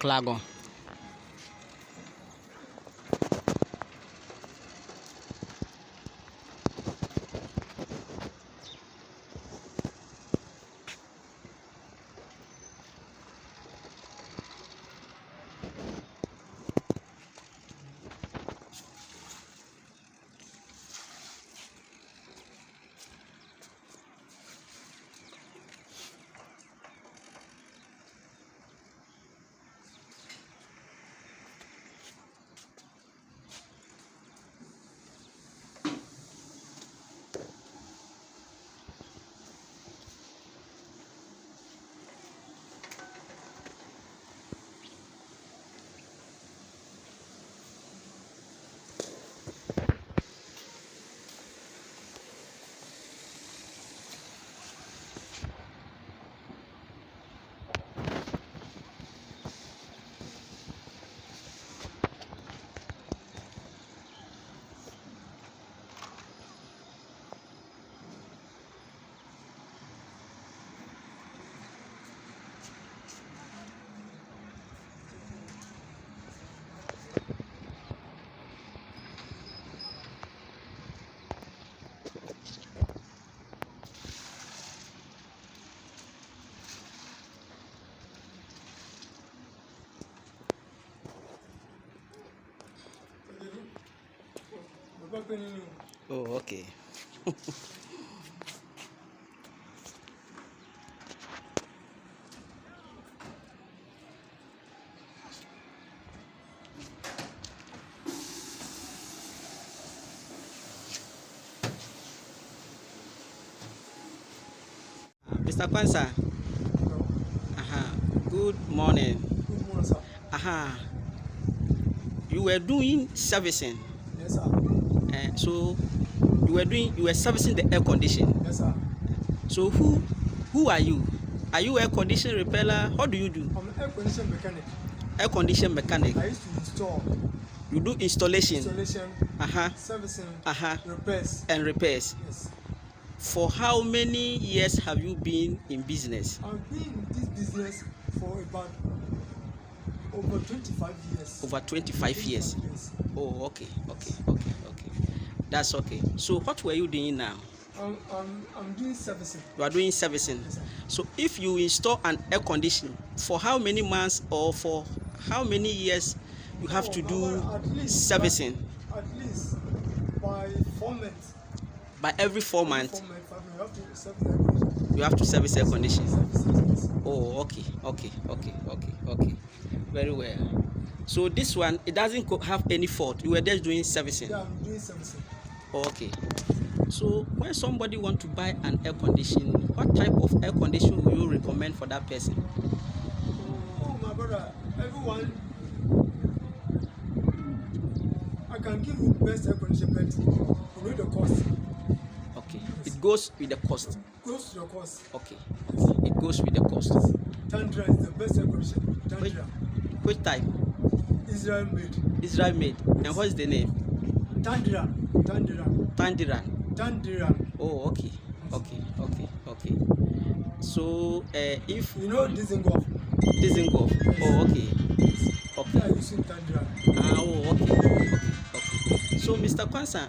Clagon. Oh, okay. Mr. Kwanzaa. Good morning. Good morning, sir. You were doing servicing. Yes, sir. So you were servicing the air condition. Yes, sir. So who are you? Are you air condition repairer? What do you do? I'm an air condition mechanic. Air condition mechanic. I used to install. You do installation. Installation. Servicing. Repairs. And repairs. Yes. For how many years have you been in business? I've been in this business for about over 25 years. Over 25 years. Oh, okay. That's okay. So what were you doing now? I'm doing servicing. You are doing servicing. Yes, sir. So if you install an air conditioner, for how many months or for how many years you have to do servicing? At least by 4 months. By every 4 months. You have to service air condition. You have to service air condition. Oh, okay. Very well. So this one, it doesn't have any fault. You were just doing servicing. Yeah, I'm doing servicing. Oh, okay. So when somebody want to buy an air conditioner, what type of air conditioner will you recommend for that person? Oh, my brother, everyone, I can give you best air conditioner, but you know the cost. Okay. It goes with the cost. It goes to the cost. Okay. It goes with the cost. Tundra is the best air conditioner. Tundra. Which type? Israel made. Israel made. Yes. And what's the name? Tundra. Oh, okay. So if you know Disengolf. Yes. Oh, okay. I use Tundra. Oh, okay. So Mr. Kwanzaa,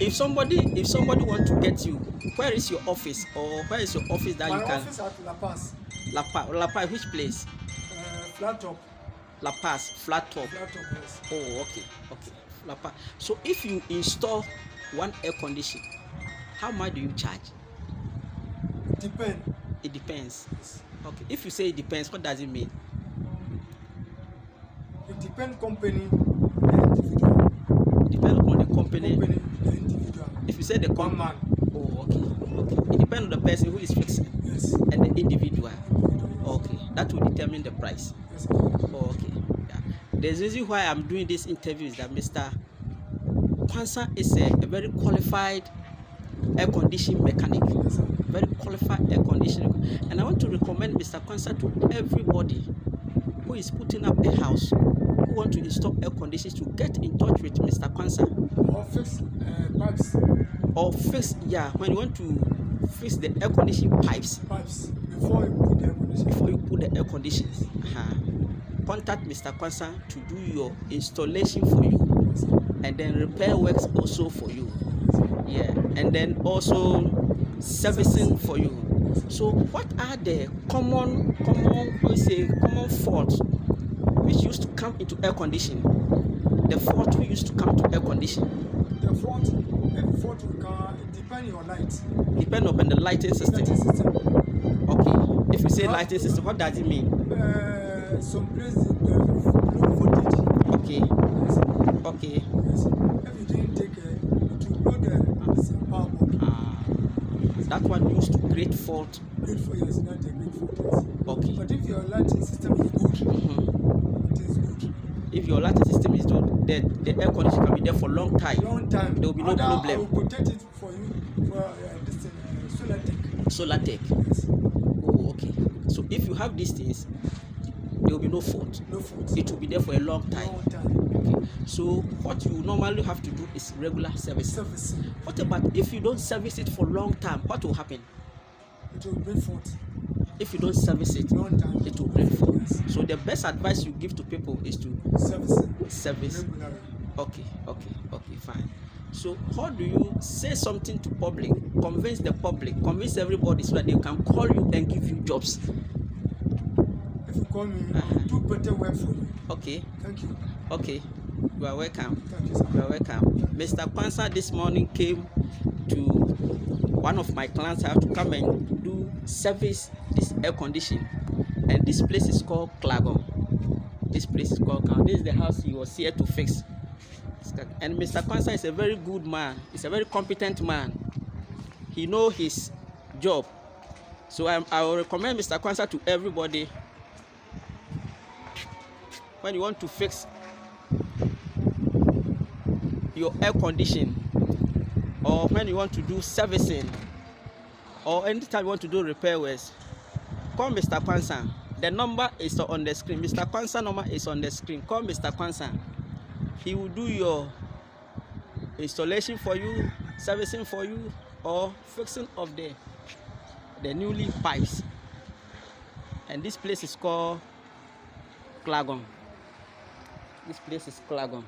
if somebody want to get you, where is your office, or where is your office that My you can? office at La Paz. La Paz, which place? Flat Top. La Paz, Flat Top. Yes. Oh, okay. La Paz. So if you install one air conditioner, how much do you charge? It depends. Yes. Okay. If you say it depends, what does it mean? It depends company and individual. It depends on the company and individual. If you say the one man. Oh, okay. It depends on the person who is fixing. Yes. And the individual. Okay. That will determine the price. Yes. Oh, okay. Yeah. The reason why I'm doing this interview is that Mr. Kwanzaa is a very qualified air conditioning mechanic. Yes, very qualified air conditioning. And I want to recommend Mr. Kwanzaa to everybody who is putting up a house, who want to install air conditioners, to get in touch with Mr. Kwanzaa. Or fix pipes. Or fix, when you want to fix the air conditioning pipes. Before you put the air conditioner. Before you put the air conditions, contact Mr. Kwanzaa to do your installation for you, and then repair works also for you. Yeah, and then also servicing for you. So what are the common faults which used to come into air conditioning? The fault we used to come to air conditioning. The fault will come depending on light. Depend upon the lighting system. Okay. If you say lighting system, what does it mean? Some places low voltage. Okay. Yes. Okay. Yes. If you didn't take it will blow the power board. That one used to create fault. Great for yes, not a great fault. Yes. Okay. But if your lighting system is good, it is good. If your lighting system is good, the air conditioner can be there for a long time. There will be no problem. I will protect it for you for this solar tech. Solar tech. Yes. Oh, okay. So if you have these things, there will be no fault. No fault. It will be there for a long time. Okay. So what you normally have to do is regular servicing. What about if you don't service it for a long time? What will happen? It will bring fault. If you don't service it, Long time. it will bring fault. Yes. So the best advice you give to people is to service. Regularly. Okay, fine. So how do you say something to public, convince the public, convince everybody so that they can call you and give you jobs? If you call me, I will do better work for you. Okay. Thank you. Okay. You are welcome. Thank you, sir. You are welcome. Mr. Kwanzaa this morning came to one of my clients have to come and do service this air conditioning, and this place is called Coujoe. This place is called Coujoe. This is the house he was here to fix. And Mr. Kwanzaa is a very good man. He's a very competent man. He knows his job. So I will recommend Mr. Kwanzaa to everybody. When you want to fix your air conditioning, or when you want to do servicing, or anytime you want to do repair works, call Mr. Kwanzaa. The number is on the screen. Mr. Kwanzaa number is on the screen. Call Mr. Kwanzaa. He will do your installation for you, servicing for you, or fixing of the newly pipes. And this place is called Coujoe. This place is Coujoe.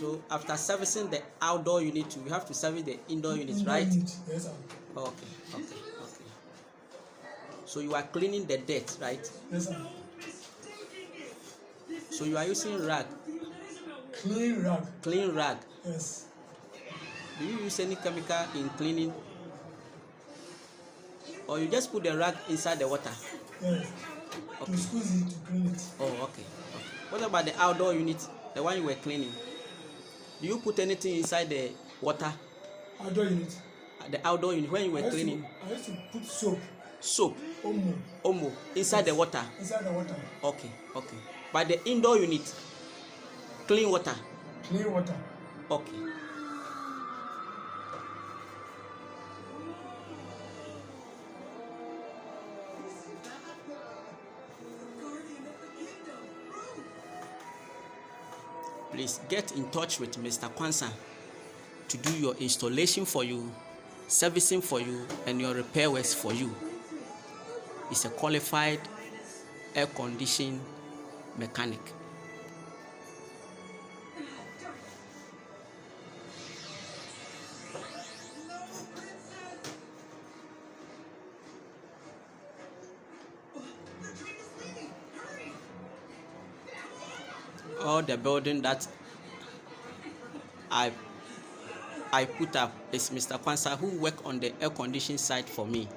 So after servicing the outdoor unit, we have to service the indoor unit, right? Unit. Yes, sir. Okay. So you are cleaning the dirt, right? Yes, sir. So you are using rag. Clean rag. Clean rag. Yes. Do you use any chemical in cleaning? Or you just put the rag inside the water? Yes. Okay. To squeeze it to clean it. Oh, okay. What about the outdoor unit, the one you were cleaning? Do you put anything inside the water? Outdoor unit. The outdoor unit, when you were cleaning? I used to put soap. Soap? Omo. Inside the water? Inside the water. Okay. But the indoor unit, clean water? Clean water. Okay. Please get in touch with Mr. Kwanzaa to do your installation for you, servicing for you, and your repair works for you. He's a qualified air conditioning mechanic. All the building that I put up is Mr. Kwanzaa, who work on the air conditioning side for me.